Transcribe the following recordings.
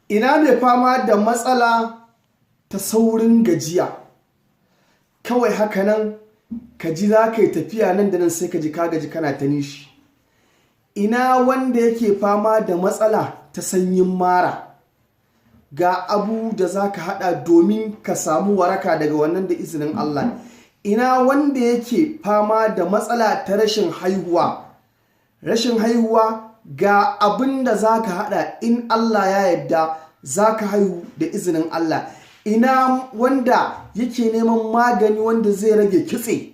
Ina mai fama da matsala ta saurin gajiya, kawai haka nan ka ji za ka yi tafiya nan da nan sai ka ji ka gaji kana ta nishi. Ina wanda yake fama da matsala ta sanyin mara, ga abu da za ka haɗa domin ka samu waraka daga wannan da izinin Allah. Ina wanda yake fama da matsala ta rashin haihuwa, ga abin da za ka haɗa in Allah ya yarda za ka haihu da izinin Allah. Ina wanda yake neman magani wanda zai rage kitse,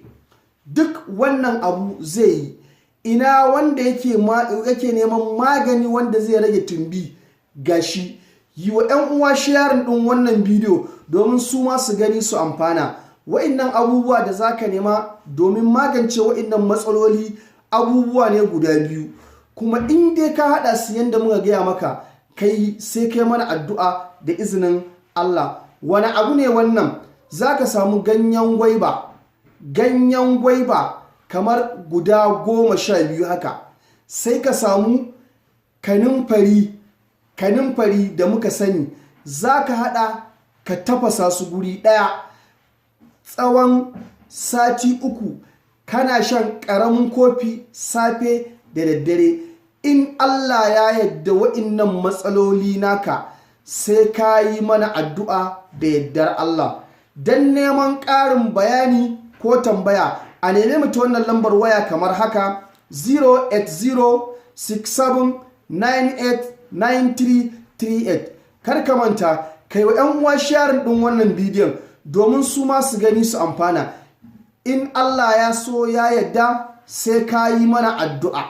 duk wannan abu zai yi. Ina wanda yake neman magani wanda zai rage tumbi, gashi. Yi wa 'yan uwa sharing ɗin wannan bidiyo domin su ma su gani su amfana. Wa'innan abubuwa da za ka nema domin magance wa'innan matsaloli abubuwa ne guda biyu, kuma in dai ka haɗa su yadda muka gaya maka, kai sai kai mana addu'a da izinin Allah. Wani abu ne wannan? Za ka samu ganyen gwaiba kamar guda 12 haka, sai ka samu kanumfari da muka sani, za ka haɗa ka tafasa su guri ɗaya tsawon sati 3, kana shan ƙaramin kofi safe da daddare. In Allah ya yarda wa'innan matsaloli naka sai ka yi mana addu'a da yardar Allah. Don neman ƙarin bayani ko tambaya a neme mu ta wannan lambar waya kamar haka 08067989338. Kar ka manta kai wa 'yan uwa sharing ɗin wannan bidiyon domin su ma su gani su amfana. In Allah ya so ya yarda sai ka yi mana addu'a.